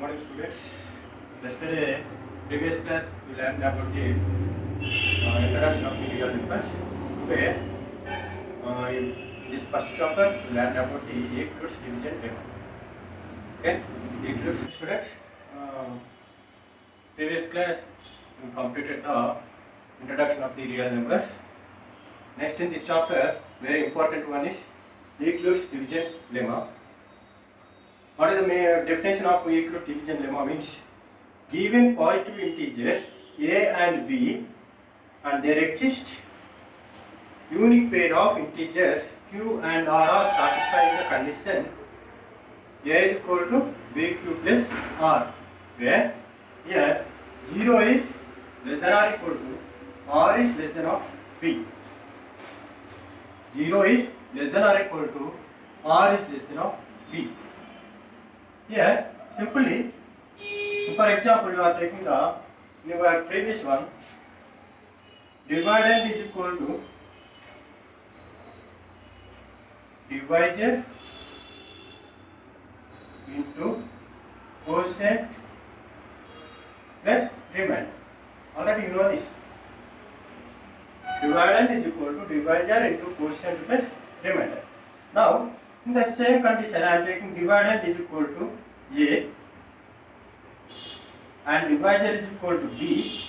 morning students. Yesterday, previous class we learned about the introduction of the real numbers. Today, in this first chapter, we learned about the Euclid's division lemma. Okay, Euclid's students. Previous class we completed the introduction of the real numbers. Next in this chapter, very important one is Euclid's division lemma. What is the definition of Euclid division lemma? Means given positive integers a and b and there exist unique pair of integers q and r are satisfying the condition a is equal to bq plus r, where here 0 is less than or equal to r is less than of b. 0 is less than or equal to r is less than of b. Here, simply, for example, you are taking the your previous one, dividend is equal to divisor into quotient plus remainder. Already you know this. Dividend is equal to divisor into quotient plus remainder. Now, in the same condition, I am taking dividend is equal to a and divisor is equal to b.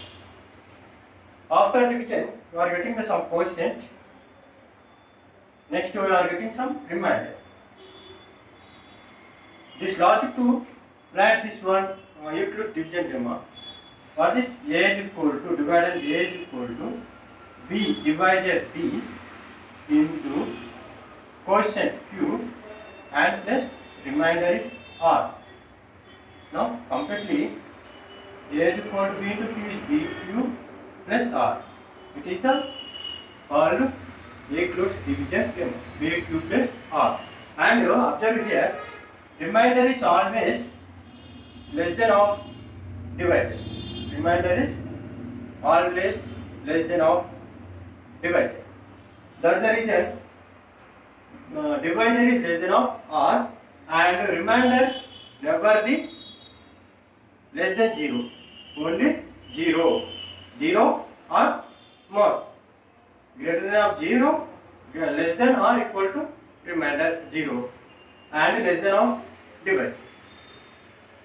After division, you are getting the some quotient. Next, you are getting some remainder. This logic to write this one Euclid division lemma. What is a is equal to dividend a is equal to b divisor b into quotient q and plus remainder is r. Now completely a is equal to b into q is bq plus r. It is the called Euclid's division lemma, bq plus r. And you observe here, remainder is always less than of divisor. Remainder is always less than of divisor. That is the reason divisor is less than of r and remainder never be less than 0. Only 0. 0 or more. Greater than of 0, less than or equal to remainder 0 and less than of divisor.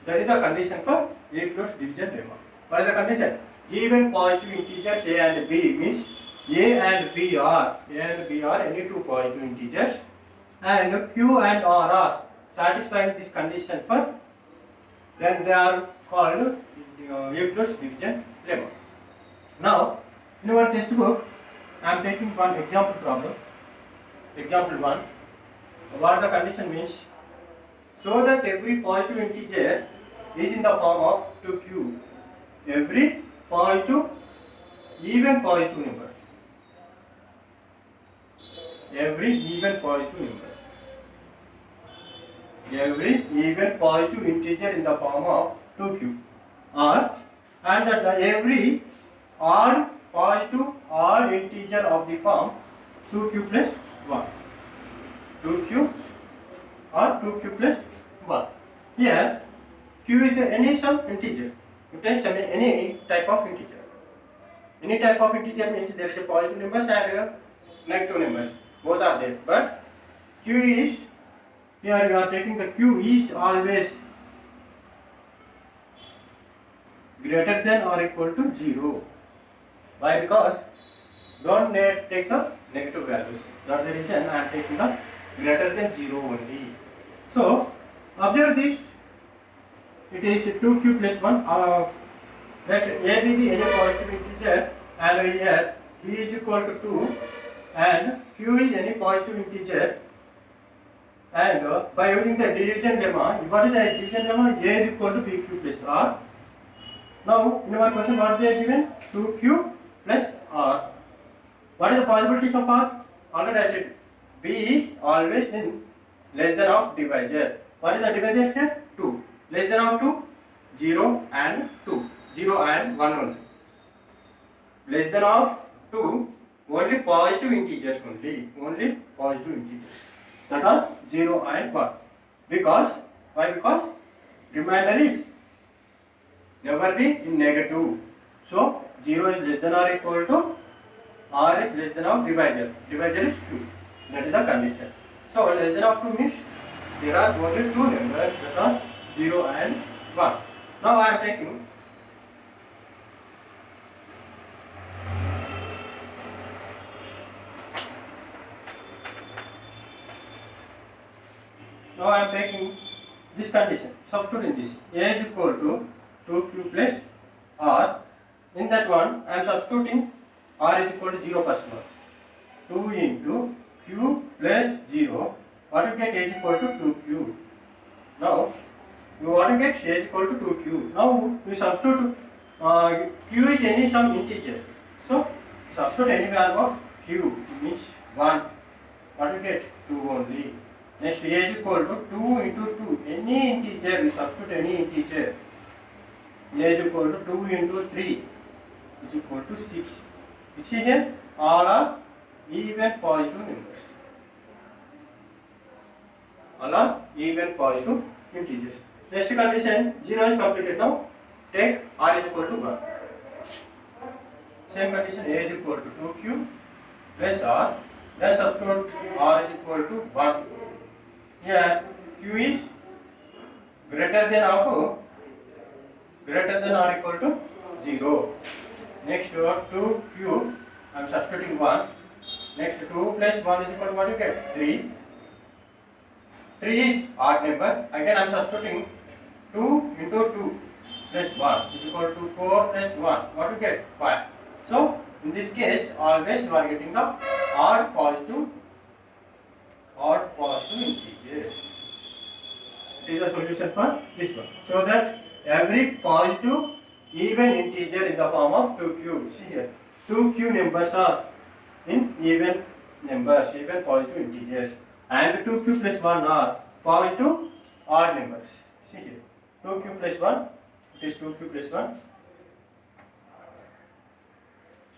That is the condition for Euclid's division lemma. What is the condition? Given positive integers a and b means a and b are any two positive integers and q and r are satisfying this condition for, then they are called Euclid's division lemma. Now, in our textbook, I am taking one example problem. Example 1. What the condition means? So that every positive integer is in the form of 2q. Every positive, even positive number. Every even positive number. Every even positive integer in the form of 2q. And that every odd positive odd integer of the form 2q plus 1. 2q or 2q plus 1. Here q is any some integer. You take any type of integer. Any type of integer means there is a positive numbers and negative numbers. Both are there. But q is, here you are taking the q is always greater than or equal to 0. Why? Because don't take the negative values. That's the reason I am taking the greater than 0 only. So observe this. It is 2q plus 1. Let a be the any positive integer and here b is equal to 2 and q is any positive integer. And by using the division lemma, what is the division lemma? A is equal to bq plus r. Now, in our question, what they are given? 2q plus r. What is the possibilities of r? Already I said, b is always in less than of divisor. What is the divisor here? 2. Less than of 2? 0 and 2. 0 and 1 only. Less than of 2, only positive integers only. Only positive integers. That are 0 and 1. Because, why? Because remainder is never be in negative. So 0 is less than or equal to r is less than of divisor. Divisor is 2. That is the condition. So less than of 2 means there are only two numbers that are 0 and 1. Now I am taking this condition. Substituting this a is equal to 2q plus r. In that one I am substituting r is equal to 0 first one. 2 into q plus 0. What you get a is equal to 2q. Now you want to get a is equal to 2q. Now you substitute q is any some integer. So substitute any value of q means 1. What you get? 2 only. Next a is equal to 2 into 2. Any integer, you substitute any integer. A is equal to 2 into 3 is equal to 6. Which is here all are even positive numbers. All are even positive integers. Next condition 0 is completed now. Take r is equal to 1. Same condition a is equal to 2q plus r. Then substitute r is equal to 1. Here q is greater than or equal to 0. Next 2q I am substituting 1. Next 2 plus 1 is equal to what you get? 3. 3 is odd number. Again I am substituting 2 into 2 plus 1 is equal to 4 plus 1. What you get? 5. So in this case always you are getting the odd positive integers. It is the solution for this one. So that every positive even integer in the form of 2q. See here, 2q numbers are in even numbers, even positive integers, and 2q plus 1 are positive odd numbers. See here, 2q plus 1, it is 2q plus 1,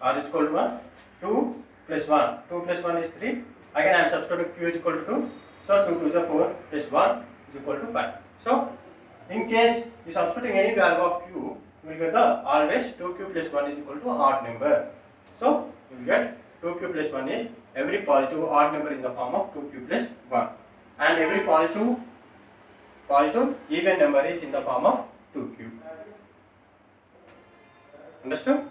r is equal to 1, 2 plus 1, 2 plus 1 is 3. Again I am substituting q is equal to 2, so 2 to the 4 plus 1 is equal to 5. So in case you substituting any value of q, you will get the always 2q plus 1 is equal to odd number. So you will get 2q plus 1 is every positive odd number in the form of 2q plus 1, and every positive even number is in the form of 2q. Understood?